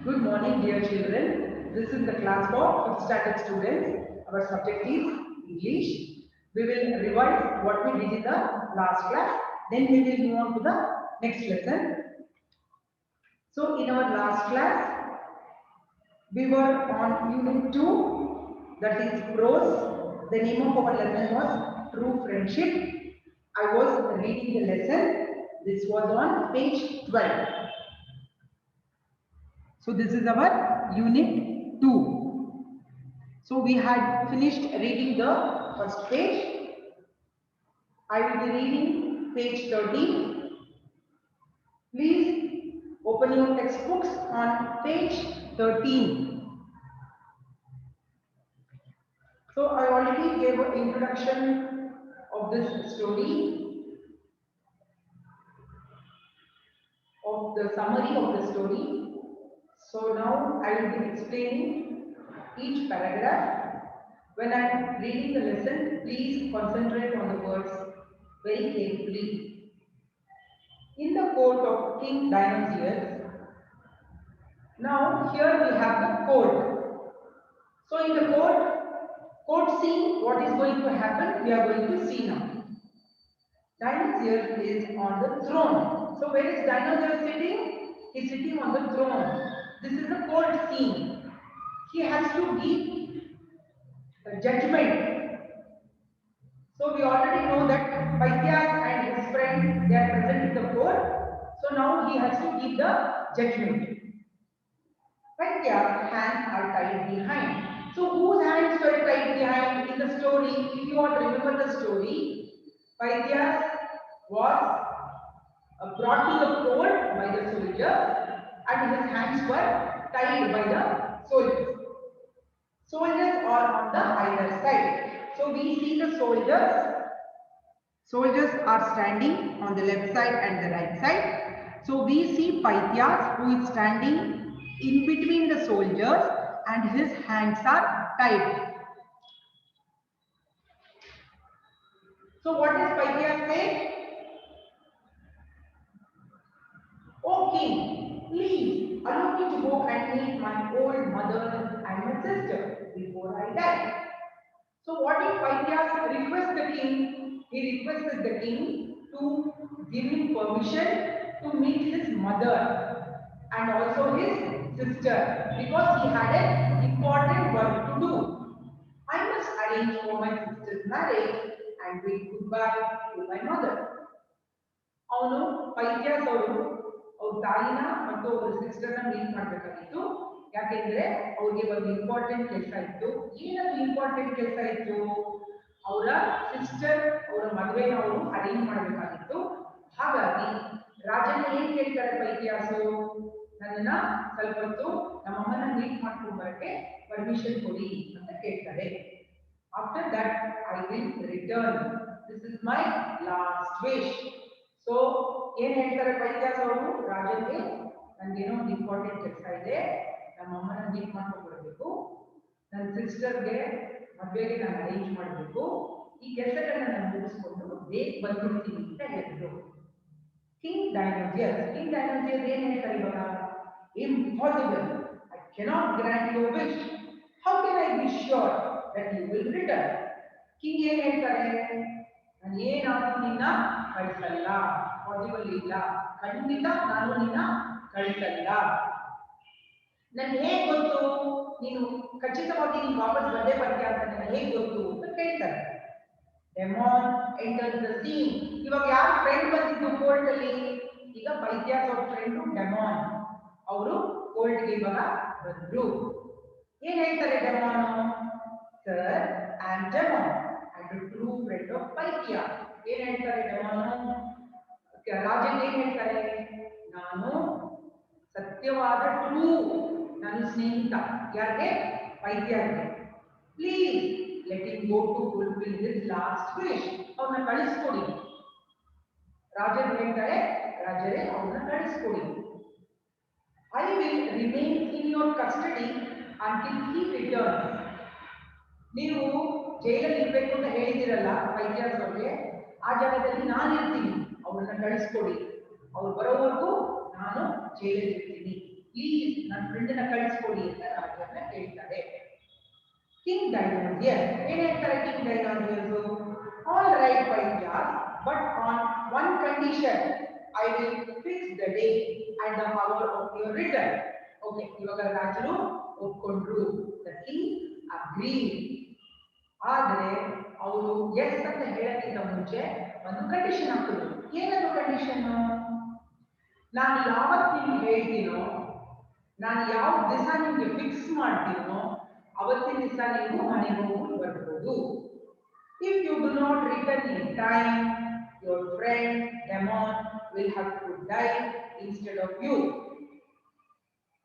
Good morning, dear children. This is the class for 5th standard students. Our subject is English. We will revise what we did in the last class. Then we will move on to the next lesson. So, in our last class, we were on Unit 2, that is prose. The name of our lesson was True Friendship. I was reading the lesson. This was on page 12. So this is our unit 2. So we had finished reading the first page. I will be reading page 13. Please open your textbooks on page 13. So I already gave an introduction of this story, of the summary of the story. So now I will be explaining each paragraph. When I am reading the lesson, please concentrate on the words very carefully. In the court of King Dionysius, now here we have the court. So in the court scene, what is going to happen? We are going to see now. Dionysius is on the throne. So where is Dionysius sitting? He is sitting on the throne. This is the court scene. He has to give a judgment. So we already know that Pythias and his friend, they are present in the court. So now he has to give the judgment. Pythias' hands are tied behind. So whose hands were tied behind in the story? If you want to remember the story, Pythias was brought to the court by the soldiers and his hands were tied by the soldiers. Soldiers are on the either side. So we see the soldiers. Soldiers are standing on the left side and the right side. So we see Pythias who is standing in between the soldiers and his hands are tied. So what does Pythias say? O king, please allow me to go and meet my old mother and my sister before I die. So what did Pythias request the king? He requested the king to give him permission to meet his mother and also his sister because he had an important work to do. I must arrange for my sister's marriage and bid goodbye to my mother. ಅವನು Pythias ಅವರು ಅವ್ರ ತಾಯಿನ ಮತ್ತು ಅವ್ರ ಸಿಸ್ಟರ್ನ meet ಮಾಡಬೇಕಾಗಿತ್ತು. ಯಾಕೆಂದ್ರೆ ಅವ್ರಿಗೆ ಒಂದು ಇಂಪಾರ್ಟೆಂಟ್ ಕೆಲಸ ಇತ್ತು. ಏನದು ಇಂಪಾರ್ಟೆಂಟ್ ಕೆಲಸ ಇತ್ತು? ಅವರ ಸಿಸ್ಟರ್ ಅವರ ಮದುವೆನ ಅವರು ಅರೇಂಜ್ ಮಾಡಬೇಕಾಗಿತ್ತು. ಹಾಗಾಗಿ ರಾಜನ ಏನ್ ಕೇಳ್ತಾರೆ ಪೈಥಿಯಾಸು? ನನ್ನನ್ನ ಸ್ವಲ್ಪ ಹೊತ್ತು ನಮ್ಮಮ್ಮನ ಮೀಟ್ ಮಾಡ್ಕೊಂಡು ಬರಕ್ಕೆ ಪರ್ಮಿಷನ್ ಕೊಡಿ ಅಂತ ಕೇಳ್ತಾರೆ. After that I will return. This is my last wish. So ಏನ್ ಹೇಳ್ತಾರೆ ಪೈಥಿಯಾಸ್ ಅವರು ರಾಜನಿಗೆ? ನನ್ಗೇನೋ ಒಂದು ಇಂಪಾರ್ಟೆಂಟ್ ಕೆಲಸ ಇದೆ, ನಮ್ಮ ಅಮ್ಮನ ಮೀಟ್ ಮಾಡ್ಕೊಂಡು ಬರಬೇಕು, ನನ್ನ ಸಿಸ್ಟರ್ಗೆ ಮದುವೆಗೆ ನಾನು ಅರೇಂಜ್ ಮಾಡಬೇಕು, ಈ ಕೆಲಸಗಳನ್ನ ನಾನು ಮುಗಿಸ್ಕೊಂಡು ಬೇಗ ಬಂದ್ಬಿಡ್ತೀನಿ ಅಂತ ಹೇಳಿದ್ರು. ಕಿಂಗ್ ಡೈನೋಸಿಯಸ್ ಏನ್ ಹೇಳ್ತಾರೆ ಇವಾಗ? Impossible, I cannot grant your wish, how can I be sure that you will return? King ಏನ್ ಹೇಳ್ತಾರೆ? ನಾನು ಏನಾದ್ರೂ ನಿನ್ನ ಕಳಿಸಲ್ಲ, ಪಾಸಿಬಲ್ ಇಲ್ಲ, ಖಂಡಿತ ನಾನು ನಿನ್ನ ಕಳಿಸಲ್ಲ. ನನ್ಗೆ ಹೇಗೆ ಗೊತ್ತು ನೀನು ಖಚಿತವಾಗಿ ನೀನು ವಾಪಸ್ ಬಂದೇ ಬರ್ತೀಯ ಅಂತ ನನಗೆ ಹೇಗೆ ಗೊತ್ತು ಅಂತ ಕೇಳ್ತಾರೆ. ಡೆಮಾನ್ ಎಂಟರ್ ದ ಸೀನ್. ಇವಾಗ ಯಾರು ಫ್ರೆಂಡ್ ಬಂದಿದ್ದು ಕೋರ್ಟ್ ಅಲ್ಲಿ? ಈಗ ಪೈಥಿಯಾಸ್ ಅವ್ರ ಫ್ರೆಂಡು ಡೆಮಾನ್ ಅವರು ಕೋರ್ಟ್ಗೆ ಇವಾಗ ಬಂದ್ರು. ಏನ್ ಹೇಳ್ತಾರೆ Damon? Sir, I am Damon and a true friend of Pythias. ಏನ್ ಹೇಳ್ತಾರೆ ಡೆಮಾನು? ರಾಜನಿಗೆ ಏನ್ ಹೇಳ್ತಾರೆ? ನಾನು ಸತ್ಯವಾದ ಟ್ರೂ, ನನ್ನ ಸ್ನೇಹಿತ. ಯಾರಿಗೆ? ಪೈಥಿಯಾಸ್ಗೆ. Please let him go to fulfil his last wish. ಅವನ್ನ ಕಳಿಸ್ಕೊಡಿ. ರಾಜರು ಹೇಳ್ತಾರೆ, ರಾಜರೇ ಅವನ್ನ ಕಳಿಸ್ಕೊಡಿ. I will remain in your custody until he returns. ನೀವು ಜೈಲಲ್ಲಿ ಇರಬೇಕು ಅಂತ ಹೇಳಿದಿರಲ್ಲ ಪೈಥಿಯಾಸ್ ಅವ್ರಿಗೆ, ಆ ಜಾಗದಲ್ಲಿ ನಾನು ಇರ್ತೀನಿ, ಅವ್ರನ್ನ ಕಳಿಸ್ಕೊಡಿ. ಅವ್ರು ಬರೋವರೆಗೂ ನಾನು ಜೈಲಲ್ಲಿ ಇರ್ತೀನಿ. ಪ್ಲೀಸ್ ನನ್ನ ಫ್ರೆಂಡನ್ನ Dionysius. ಏನ್ ಹೇಳ್ತಾರೆ king ಡೈನಾಸಿಯಸ್? All right, Paitya, but on one condition. I will fix the day and the hour of your return. Okay, ಇವಾಗ ರಾಜರು ಒಪ್ಕೊಂಡ್ರು. The king agreed. ಆದರೆ ಅವರು ಎಸ್ ಅಂತ ಹೇಳಕ್ಕಿಂತ ಮುಂಚೆ ಒಂದು ಕಂಡೀಷನ್ ಹಾಕಿದ್ರು. ಏನದು ಕಂಡೀಷನ್? ನಾನು ಯಾವತ್ತು ನಿಮ್ಗೆ ಹೇಳ್ತೀನೋ, ನಾನು ಯಾವ ದಿವಸ ನಿಮ್ಗೆ ಫಿಕ್ಸ್ ಮಾಡ್ತೀನೋ ಅವತ್ತಿನ ದಿವಸ ನೀವು ಮನೆಗೆ ಹೋಗಿ ಬರ್ಬೋದು. If you do not return in time, your friend Demon will have to die instead of you.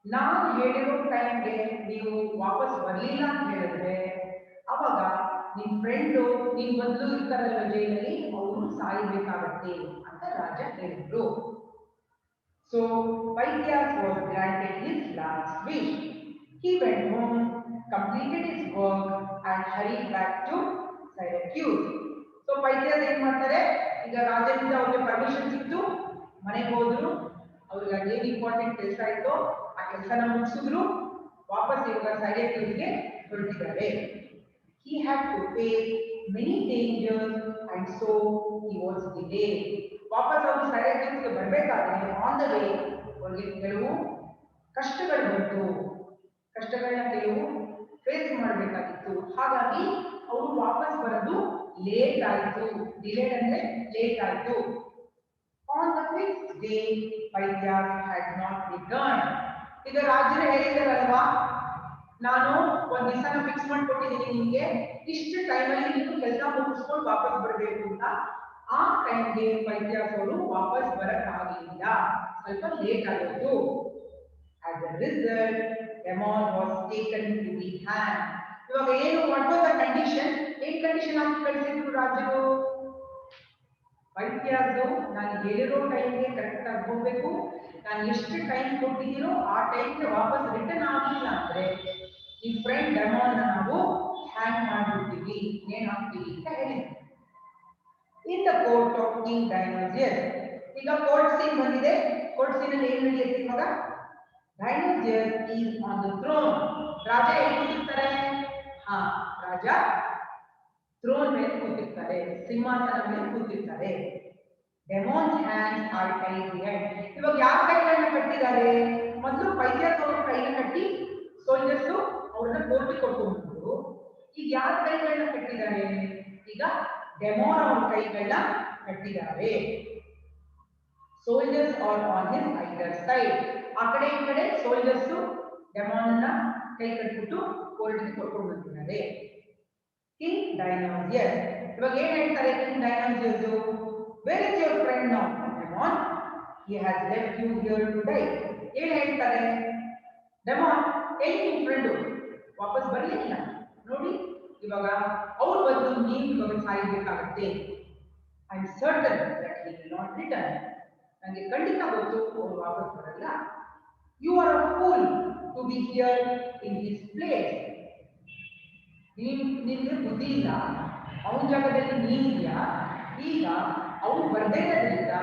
ನಾನು ಹೇಳಿರೋ ಟೈಮ್ಗೆ ನೀವು ವಾಪಸ್ ಬರಲಿಲ್ಲ ಅಂತ ಹೇಳಿದ್ರೆ ಅವಾಗ ನಿಮ್ಮ ಫ್ರೆಂಡು ನಿಮ್ಮ ಬದಲು ಇರ್ತಾರಲ್ಲ ಜೈಲಲ್ಲಿ ಅವರು ಸಾಯಬೇಕಾಗತ್ತೆ ಅಂತ ರಾಜ ಹೇಳಿದ್ರು. So Pythias was granted his last wish. He went home, completed his work and hurried back to Syracuse. So Pythias ಏನ್ ಮಾಡ್ತಾರೆ, ಈಗ ರಾಜನಿಂದ ಅವ್ರಿಗೆ ಪರ್ಮಿಷನ್ ಸಿಕ್ತು, ಮನೆಗೆ ಹೋದ್ರು, ಅವ್ರಿಗೆ ಅದೇನು ಇಂಪಾರ್ಟೆಂಟ್ ಕೆಲಸ ಇತ್ತು ಆ ಕೆಲಸನ ಮುಗಿಸಿದ್ರು, ವಾಪಸ್ ಇವಾಗ ಸೈರಕ್ಯೂಸ್ಗೆ ಹೊರಟಿದ್ದಾರೆ. He had to face many dangers and so he was delayed. ವಾಪಸ್ ಅವರು ಸೈರಕ್ಯೂಸ್ಗೆ ಬರಬೇಕಾದ್ರೆ ಆನ್ ದ ವೇ ಅವ್ರಿಗೆ ಕೆಲವು ಕಷ್ಟಗಳು ಬಂತು, ಕಷ್ಟಗಳನ್ನ ಕೆಲವು ಫೇಸ್ ಮಾಡಬೇಕಾಗಿತ್ತು. ಹಾಗಾಗಿ ಅವರು ವಾಪಸ್ ಬರೋದು ಲೇಟ್ ಆಯಿತು. ಡಿಲೇಡ್ ಅಂದ್ರೆ ಲೇಟ್ ಆಯಿತು. On the fifth day, Pythias had not returned. ಈಗ ರಾಜರು ಹೇಳಿದಾರಲ್ವಾ, ನಾನು ಒಂದ್ ದಿವಸನ ಫಿಕ್ಸ್ ಮಾಡ್ಕೊಟ್ಟಿದ್ದೀನಿ ನಿಮ್ಗೆ, ಇಷ್ಟು ಟೈಮಲ್ಲಿ ನೀವು ಕೆಲಸ ಮುಗಿಸ್ಕೊಂಡು ವಾಪಸ್ ಬರಬೇಕು ಅಂತ. ಆ ಟೈಮ್ಗೆ Pythias ಅವರು ವಾಪಸ್ ಬರಕ್ ಆಗಲಿಲ್ಲ, ಸ್ವಲ್ಪ ಲೇಟ್ ಆಗೋದು. As a result, Demon was taken to be hanged. ಇವಾಗ ಏನು ಮಾಡ್ಬೋದ ಕಂಡೀಷನ್, ಏನ್ ಕಂಡೀಷನ್ ಹಾಕಿ ಕಳಿಸಿದ್ರು ರಾಜರು? Pythias ನಾನು ಹೇಳಿರೋ ಟೈಮ್ಗೆ ಕರೆಕ್ಟ್ ಆಗಿ ಹೋಗ್ಬೇಕು, ನಾನು ಎಷ್ಟು ಟೈಮ್ ಕೊಟ್ಟಿದ್ದೀನೋ ಆ ಟೈಮ್ಗೆ ವಾಪಸ್ ರಿಟರ್ನ್ ಆಗಲಿಲ್ಲ ಅಂದ್ರೆ ಈ ಫ್ರೆಂಡ್ ಡೆಮೋನ್ ನಾವು ಹ್ಯಾಂಗ್ ಮಾಡ್ಬಿಡ್ತೀವಿ, ನೇಣು ಹಾಕ್ತೀವಿ ಅಂತ ಹೇಳಿದ್ರು. In the court of King Dionysius. ಈಗ ಕೋರ್ಟ್ ಸೀನ್ ಬಂದಿದೆ. ಕೋರ್ಟ್ ಸೀನ್ ಅಲ್ಲಿ ಏನ್ ನಡೆಯುತ್ತೆ ಇವಾಗ? Dionysius is on the throne. ರಾಜ ಎಲ್ಲಿ ಕೂತಿರ್ತಾರೆ? ರಾಜ ಥ್ರೋನ್ ಮೇಲೆ ಕೂತಿರ್ತಾರೆ, ಸಿಂಹಾಸನ ಮೇಲೆ ಕೂತಿರ್ತಾರೆ. ಡೆಮೋನ್ಸ್ ಹ್ಯಾಂಡ್ಸ್ ಆರ್ ಟೈಡ್ ಬಿಹೈಂಡ್. ಇವಾಗ ಯಾರ ಕೈಗಳನ್ನ ಕಟ್ಟಿದ್ದಾರೆ? ಮೊದಲು Pythias ಅವ್ರ ಕೈನ ಕಟ್ಟಿ ಸೋಲ್ಜರ್ಸ್ ಅವ್ರನ್ನ ಕೋರ್ಟಿಗೆ ಕೊಟ್ಕೊಂಡ್ಬಿಟ್ಟು, ಈಗ ಯಾರ ಕೈಗಳನ್ನ ಕಟ್ಟಿದ್ದಾರೆ? ಈಗ ಡೆಮೋನ್ ಅವ್ರ ಕೈಗಳನ್ನ ಕಟ್ಟಿದ್ದಾರೆ. Soldiers are on his either side. ಆ ಕಡೆ ಈ ಕಡೆ ಸೋಲ್ಜರ್ಸ್ ಡೆಮೋನ್ ಅನ್ನ ಕೈ ಕಟ್ಬಿಟ್ಟು ಕೋರ್ಟ್ಗೆ ಕೊಟ್ಕೊಂಡು ಬಂದಿದ್ದಾರೆ. ಕಿಂಗ್ ಡೈನಾಸಿಯಸ್ ಇವಾಗ ಏನ್ ಹೇಳ್ತಾರೆ king Dionysius? Where is your friend now Damon? He has left you here to die. ಏನ್ ಹೇಳ್ತಾರೆ? ಡೆಮೋನ್ ಎಲ್ಲಿ ನಿಮ್ ಫ್ರೆಂಡು? ವಾಪಸ್ ಬರಲಿಲ್ಲ ನೋಡಿ, ಇವಾಗ ಅವ್ರು ಬಂದು ನೀವು ಇವಾಗ ಸಾಯಬೇಕಾಗತ್ತೆ. I am certain that he will not return. ನನಗೆ ಖಂಡಿತ ಗೊತ್ತು ಅವ್ರು ವಾಪಸ್ ಬರಲ್ಲ. You are a fool to be here in his place. ನಿನ್ಗೆ ಬುದ್ಧಿ ಇಲ್ಲ, ಅವನ ಜಾಗದಲ್ಲಿ ನೀನಿದ್ಯಾ. ಈಗ ಅವ್ರು ಬರ್ದೇ ಇರೋದ್ರಿಂದ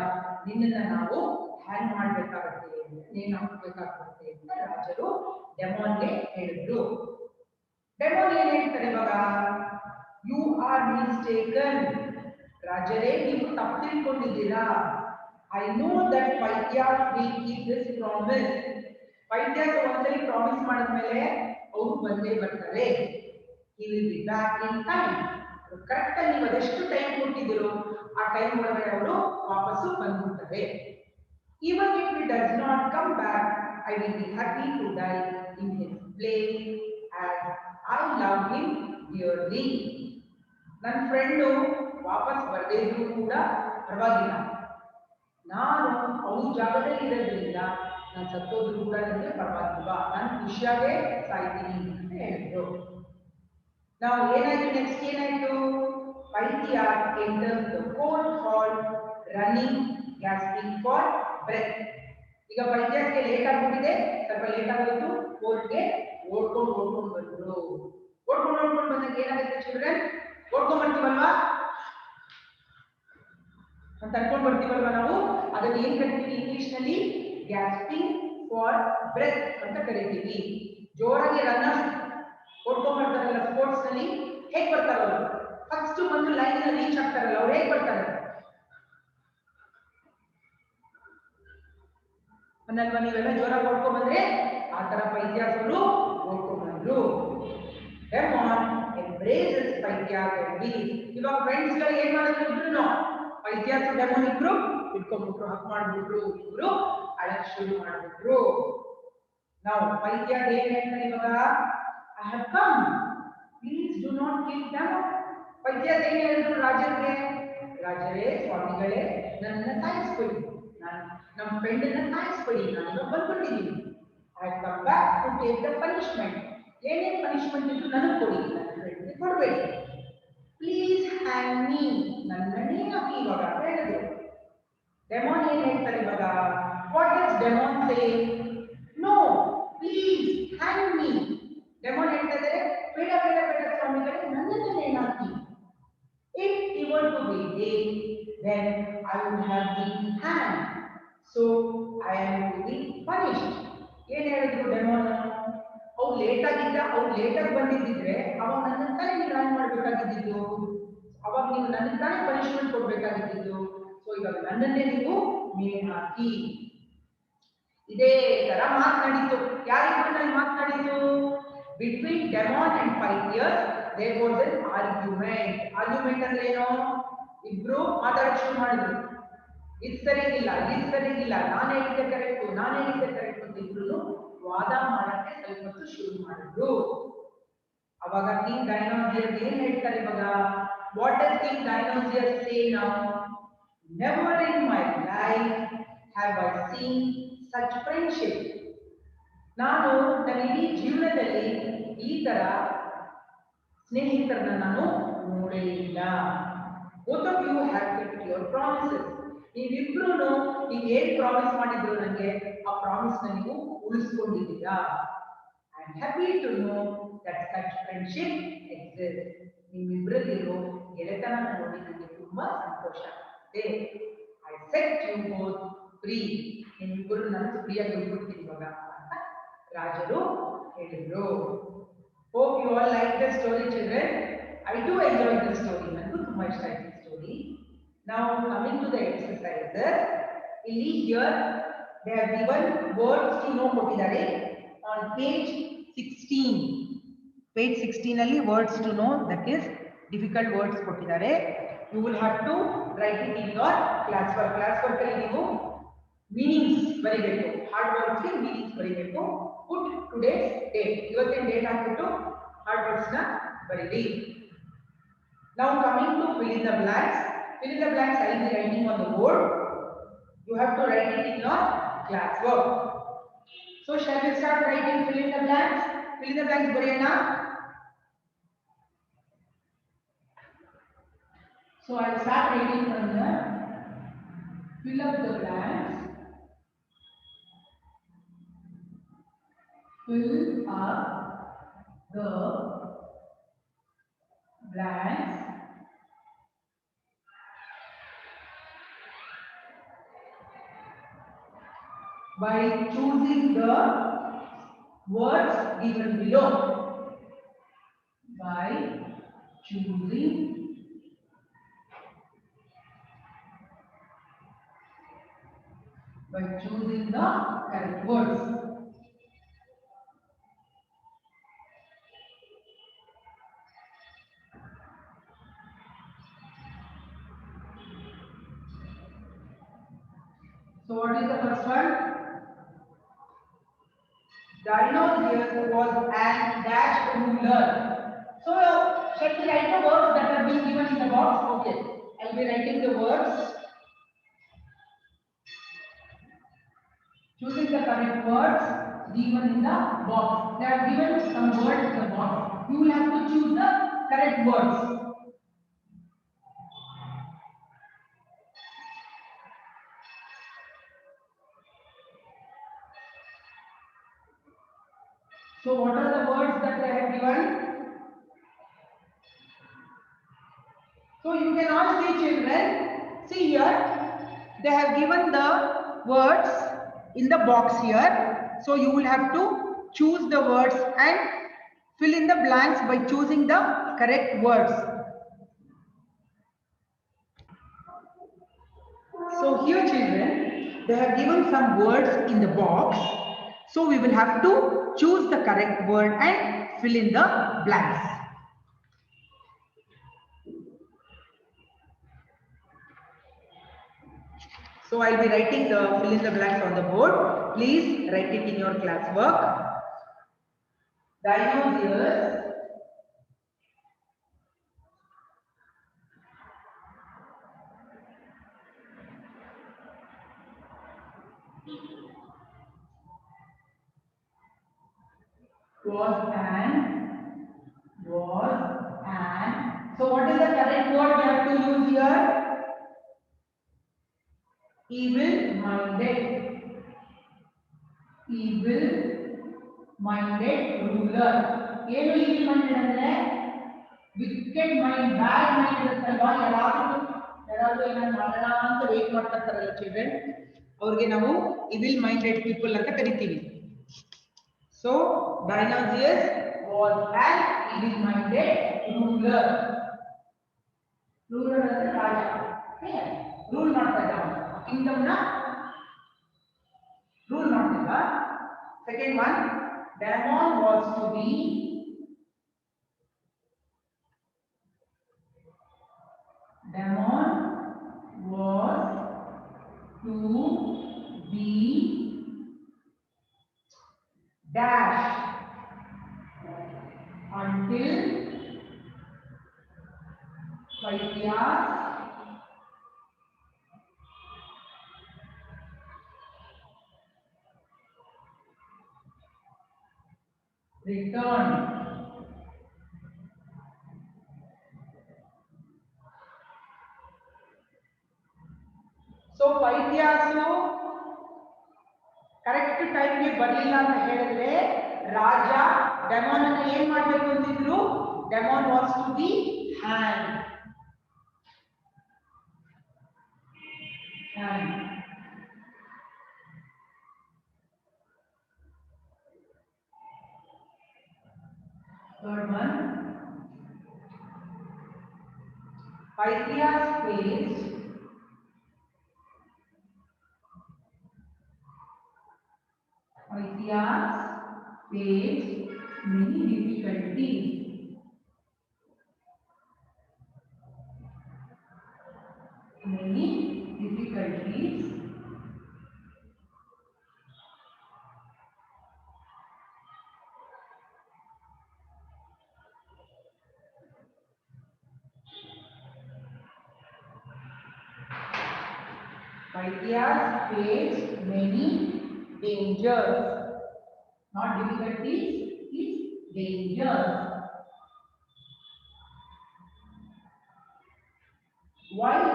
ನಿನ್ನನ್ನ ನಾವು ಹ್ಯಾಂಗ್ ಮಾಡ್ಬೇಕಾಗತ್ತೆ, ನೇಣು ಹಾಕಬೇಕಾಗುತ್ತೆ ಅಂತ ರಾಜರು ಡೆಮೋನ್ಗೆ ಹೇಳಿದ್ರು. ಡೆಮೋನ್ ಏನ್ ಹೇಳ್ತಾರೆ ಇವಾಗ? You are mistaken. ರಾಜರೇ ನೀವು ತಪ್ಪು ತಿಳ್ಕೊಂಡಿದ್ದೀರಾ. I know that Pythias will keep this promise. Pythias ಒಂದ್ಸಲಿ ಪ್ರಾಮಿಸ್ ಮಾಡಿದ್ಮೇಲೆ ಅವರು ಬಂದೇ ಬರ್ತಾರೆ. He will be back in time. Correct ಆಗಿ ನೀವು ಅದೆಷ್ಟು ಟೈಮ್ ಕೊಟ್ಟಿದ್ದೀರೋ ಆ ಟೈಮ್ ಒಳಗಡೆ ಅವರು ವಾಪಸ್ಸು ಬಂದ್ಬಿಡ್ತಾರೆ. Even if he does not come back, I will be happy to die in his place as I love him dearly. ನನ್ನ ಫ್ರೆಂಡು ವಾಪಸ್ ಬರದೇ ಇದ್ರು ಕೂಡ ಪರವಾಗಿಲ್ಲ, ನಾನು ಅವ್ರ ಜಾಗದಲ್ಲಿ ಇರೋದ್ರಿಂದ ನಾನು ಸತ್ತೋದ್ರು ಕೂಡ ನನಗೆ ಪರವಾಗಿಲ್ವಾ, ನಾನು ಖುಷಿಯಾಗೇ ಸಾಯ್ತೀನಿ ಅಂತ ಹೇಳಿದ್ರು. ನಾವು ಏನಾಯ್ತು ನೆಕ್ಸ್ಟ್ ಏನಾಯ್ತು? Pythias enters the court hall running, gasping for breath. ಈಗ Pythiasಗೆ ಲೇಟ್ ಆಗ್ಬಿಟ್ಟಿದೆ, ಸ್ವಲ್ಪ ಲೇಟ್ ಆಗೋದು, ಕೋರ್ಟ್ಗೆ ಓಡ್ಕೊಂಡು ಬಂದ್ರು. ಓಡ್ಕೊಂಡು ಬಂದಾಗ ಏನಾಗುತ್ತೆ ಚಿಲ್ಡ್ರನ್? ಓಡ್ಕೊಂಡ್ ಬರ್ತೀವಲ್ವಾ ಅಂತ ಅನ್ಕೊಂಡ್ ಬರ್ತೀವಲ್ವಾ ನಾವು, ಅದನ್ನ ಏನ್ ಕರಿತೀವಿ ಇಂಗ್ಲಿಷ್ ನಲ್ಲಿ? ಗ್ಯಾಸ್ಪಿಂಗ್ ಫಾರ್ ಬ್ರೆತ್ ಅಂತ ಕರಿತೀವಿ. ಜೋರಾಗಿ ರನ್ನರ್ಸ್ ಓಡ್ಕೊಂಡ್ಬರ್ತಾರಲ್ಲ ಸ್ಪೋರ್ಟ್ಸ್ ನಲ್ಲಿ ಹೇಗೆ ಬರ್ತಾರ ಅವರು ಫಸ್ಟ್ ಒಂದು ಲೈನ್ ರೀಚ್ ಆಗ್ತಾರಲ್ಲ ಅವ್ರು ಹೇಗೆ ಬರ್ತಾರೆ ಅನ್ನಲ್ವಾ ನೀವೆಲ್ಲ ಜೋರಾಗಿ ಓಡ್ಕೊಂಡ್ ಬಂದ್ರೆ ಆ ತರ ಪೈತ್ಯಾಸರು ಓಡ್ಕೊಂಡ್ ಬಂದ್ರು ಡೆಮಾನ್ embraces ಪೈತ್ಯಾಸ್ and ಇವಾಗ ಫ್ರೆಂಡ್ಸ್ ಗಳು ಏನ್ ಮಾಡಿದ್ರು ಇಬ್ರು ಪೈತ್ಯಾಸ್ ಡೆಮಾನ್ ಇಬ್ರು ಇಟ್ಕೊಂಡ್ಬಿಟ್ರು ಹಕ್ ಮಾಡ್ಬಿಟ್ರು ಇಬ್ರು ಅಳಕ್ ಶುರು ಮಾಡ್ಬಿಟ್ರು ನಾವು ಪೈತ್ಯಾಸ್ ಏನ್ ಹೇಳ್ತಾರೆ ಇವಾಗ I have come. Please do not kill them. ಪೈತ್ಯಾಸ್ ಏನ್ ಹೇಳಿದ್ರು ರಾಜರಿಗೆ ರಾಜರೇ ಸ್ವಾಮಿಗಳೇ ನನ್ನ ಸಾಯಿಸ್ಬಿಡಿ ನಮ್ಮ ಫ್ರೆಂಡ್ ಅನ್ನ ಸಾಯಿಸ್ಬಿಡಿ ನಾನು ಬಂದ್ಬಿಟ್ಟಿದ್ದೀನಿ I come back to take the punishment ಏನೇನು ಪನಿಷ್ಮೆಂಟ್ ಇತ್ತು ನನಗೆ ಕೊಡಿ ನನ್ನ ಫ್ರೆಂಡ್ಗೆ ಕೊಡಬೇಡಿ ಪ್ಲೀಸ್ ಹ್ಯಾಂಗ್ ಮೀ ನನ್ನನ್ನೇ ಹಾಕಿ ಇವಾಗ ಹೇಳಿದ್ರು ಡೆಮಾನ್ ಏನ್ ಹೇಳ್ತಾರೆ ಇವಾಗ what does Damon say no please hang me Damon ಹೇಳ್ತಾ ಇದ್ದಾರೆ ಬೇಡ ಬೇಡ ಬೇಡ ಸ್ವಾಮಿಗಳೇ ನನ್ನನ್ನೇ ಹಾಕಿ if he were to be dead then I would have been hanged so I am to be punished ಏನು ಹೇಳಿದ್ರು ಡೆಮೋನ್ ಅವ್ರು ಲೇಟ್ ಆಗಿ ಬಂದಿದ್ದಿದ್ರೆ ಅವಾಗ ನನ್ನ ತಾನೇ ನೀವು ಹ್ಯಾಂಗ್ ಮಾಡಬೇಕಾಗಿದ್ದು ಅವಾಗ ನೀವು ನನ್ನ ತಾನೇ ಪನಿಷ್ಮೆಂಟ್ ಕೊಡ್ಬೇಕಾಗಿದ್ದು ಸೊ ಇವಾಗ ನನ್ನನ್ನೇ ನೀವು ನೇಣು ಹಾಕಿ ಇದೇ ತರ ಮಾತನಾಡಿತು ಯಾರಿಬ್ಬರಲ್ಲಿ ಮಾತನಾಡಿತು between Damon and Pythias there was an argument ಅಂದ್ರೆ ಏನು ಇಬ್ರು ಮಾತಾಡಕ್ಕೆ ಶುರು ಮಾಡಿದ್ರು ಇದು ಸರಿಗಿಲ್ಲ ನಾನು ಹೇಳಿದ್ದೆ ಕರೆಕ್ಟ್ ಅಂತ ಇಬ್ರು ವಾದ ಮಾಡಕ್ಕೆ ಸ್ವಲ್ಪ ಹೊತ್ತು ಶುರು ಮಾಡಿದ್ರು ಅವಾಗ ಕಿಂಗ್ ಡೈನೋಸಿಯಸ್ ಏನ್ ಹೇಳ್ತಾರೆ ಇವಾಗ what does king Dionysius say now never in my life have I seen such friendship ನಾನು ನನ್ನ ಇಡೀ ಜೀವನದಲ್ಲಿ ಈ ತರ ಸ್ನೇಹಿತರನ್ನ ನಾನು ನೋಡೇ ಇಲ್ಲ both of you have kept your promises ನೀವಿಬ್ರು ನೀವು ಏನ್ ಪ್ರಾಮಿಸ್ ಮಾಡಿದ್ರು ನನಗೆ ಆ ಪ್ರಾಮಿಸ್ ನ ನೀವು ಉಳಿಸ್ಕೊಂಡಿದ್ದೀರಾ I am happy to know that such friendship exist ನಿಮ್ಮಿಬ್ಬರಲ್ಲಿರೋ ಗೆಳೆತನ ನೋಡಿ ನನಗೆ ತುಂಬಾ ಸಂತೋಷ ಆಗುತ್ತೆ I set you both free ನಿಮ್ಮಿಬ್ಬರು ನನ್ನ ಫ್ರೀಯಾಗಿ ಬಿಟ್ಬಿಡ್ತೀನಿ ಇವಾಗ ಅಂತ ರಾಜರು ಹೇಳಿದ್ರು Hope you all like the story, children. I do enjoy the story. Nangu tumba ishta aaytu story. Now coming to the exercises. Here they have given words to know ಕೊಟ್ಟಿದ್ದಾರೆ on page 16. Page 16 ಅಲ್ಲಿ words to know, that is difficult words ಕೊಟ್ಟಿದ್ದಾರೆ. You will have to write it in your classwork. Classwork ಅಲ್ಲಿ ನೀವು meanings ಬರಿಬೇಕು. Hard words ಗೆ meanings ಬರಿಬೇಕು. Put today's date. ಇವತ್ತಿನ date ಹಾಕ್ಬಿಟ್ಟು hard words ನ ಬರೀರಿ. Now coming to fill in the blanks. Fill in the blanks I will be writing on the board. You have to write it in your classwork. So shall we start writing fill in the blanks? Fill in the blanks ಬರೆಯೋಣ. So I will start writing from here. Fill up the blanks. Fill up the blanks by choosing the words given below. By choosing the correct words. So what is the first one? Dinosaur was an dash ruler. So shall we write the words that are being given in the box? Okay, I will be writing the words. Choosing the correct words given in the box. They are given some words in the box. You will have to choose the correct words. So what are the words that they have given? So you can all see, children. See here, they have given the words in the box here. So you will have to choose the words and Fill in the blanks by choosing the correct words. So here children, they have given some words in the box. So we will have to choose the correct word and fill in the blanks. So I'll be writing the fill in the blanks on the board. Please write it in your class work. Dinosaurs was an. So what is the correct word we have to use here? Evil-minded. Evil-minded ruler. ಏನು evil minded ಅಂದ್ರೆ wicked mind, bad mind ಇರುತ್ತಲ್ವಾ, ಯಾರಾದ್ರೂ ಏನಾದ್ರು ಮಾಡೋಣ ಅಂತ wait ಮಾಡ್ತಾ ಇರ್ತಾರಲ್ಲ children, ಅವ್ರಿಗೆ ನಾವು evil minded people ಅಂತ ಕರಿತೀವಿ. So Dionysius was an evil minded ruler. Ruler ಅಂದ್ರೆ ರಾಜ, ರೂಲ್ ಮಾಡ್ತಾ ಇದ್ದ, ಕಿಂಗ್ಡಮ್ ನ ರೂಲ್ ಮಾಡ್ತಿದ್ದ. Second one, Damon was to be dash until 5 years return. So 5 years correct ಟೈಮ್ಗೆ ಬರಲಿಲ್ಲ ಅಂತ ಹೇಳಿದ್ರೆ ರಾಜ ಡೆಮಾನ್ ಅನ್ನು ಏನ್ ಮಾಡಬೇಕು ಅಂತಿದ್ರು? Damon was to be hang. Third one, Pythias faced many difficulties. Pythias faced many dangers, not difficulties, it's dangers. While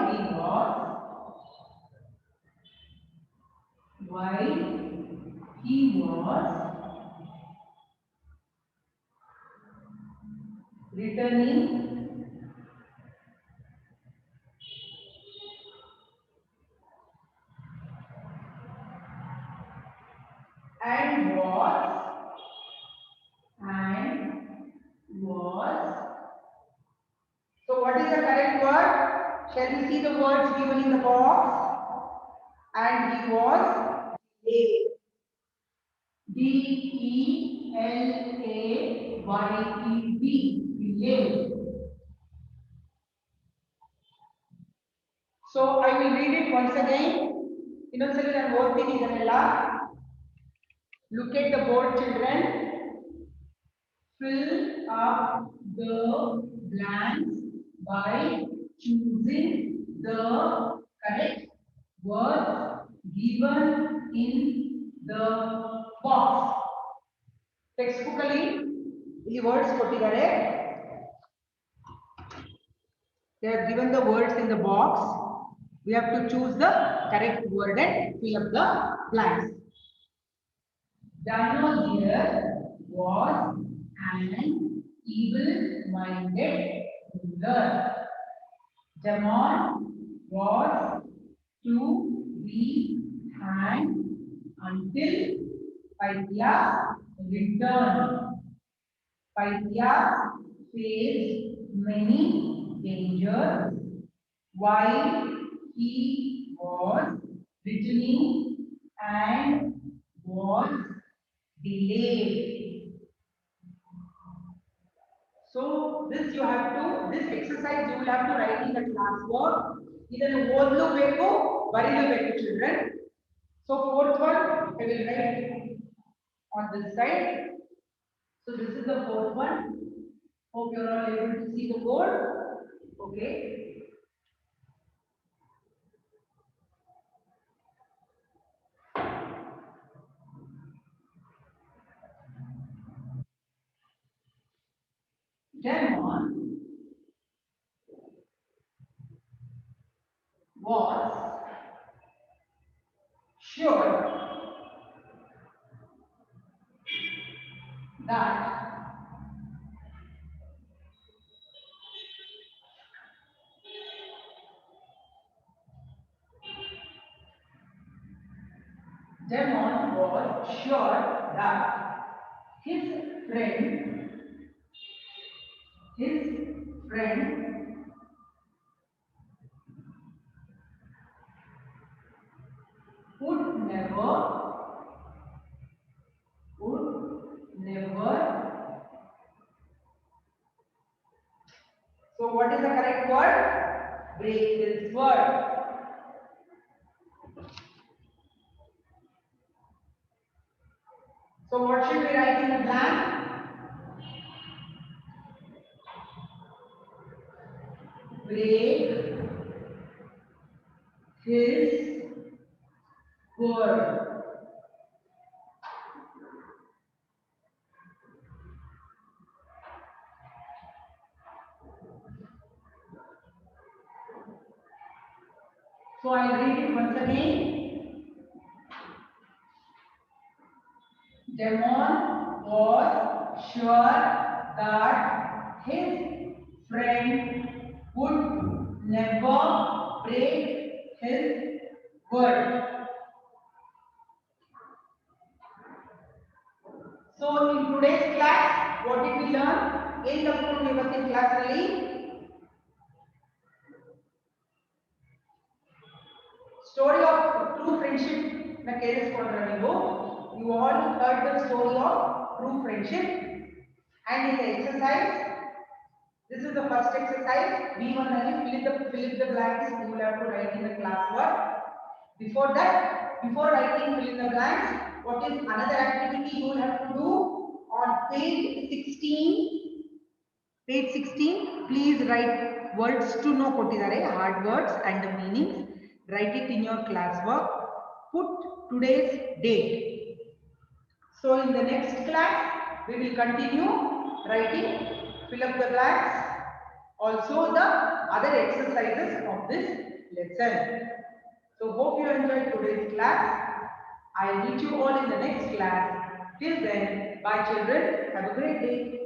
he was returning and was. So what is the correct word? Shall we see the words given in the box? And he was delayed. D-E-L-A-Y-E-D. Delayed. So I will read it once again. Innocently and opening idannella. Look at the board, children. Fill up the blanks by choosing the correct word given in the box. Textbook ಅಲ್ಲಿ ಈ words ಕೊಟ್ಟಿದ್ದಾರೆ. They have given the words in the box. We have to choose the correct word and fill up the blanks. Dinosaur was an evil-minded ruler. Damon was to be hanged until Pythias returned. Paitya faced many dangers while he was returning and was delayed. So this you have to, this exercise you will have to write in the class work. ಇದನ್ನು ಓದಲು ಬೇಕು ಬರೆಯಬೇಕು children. So fourth one I will write on this side. So this is the fourth one. Hope you are all able to see the board. Okay. Demon was sure that Demon was sure that his friend, his friend would never. So what is the correct word? Break this word. So what should we write in the blank? Break his word. So I'll read it once again. Demon was sure that his friend would never break his word. So in today's class, what did we learn? In the University class really? Story of true friendship na ಕೇಳಿಸ್ಕೊಂಡ್ರೆ ನೀವು. You all heard the story of true friendship. And in the exercise, this is the first exercise. V1 fill in the blanks. You will have to write in the class work. Before that, before writing fill in the blanks, what is another activity you will have to do on page 16? Page 16, please write words to know ಕೊಟ್ಟಿದ್ದಾರೆ, hard words and the meanings. Write it in your class work. Put today's date. So in the next class, we will continue writing, fill up the blanks, also the other exercises of this lesson. So hope you enjoyed today's class. I will meet you all in the next class. Till then, bye children. Have a great day.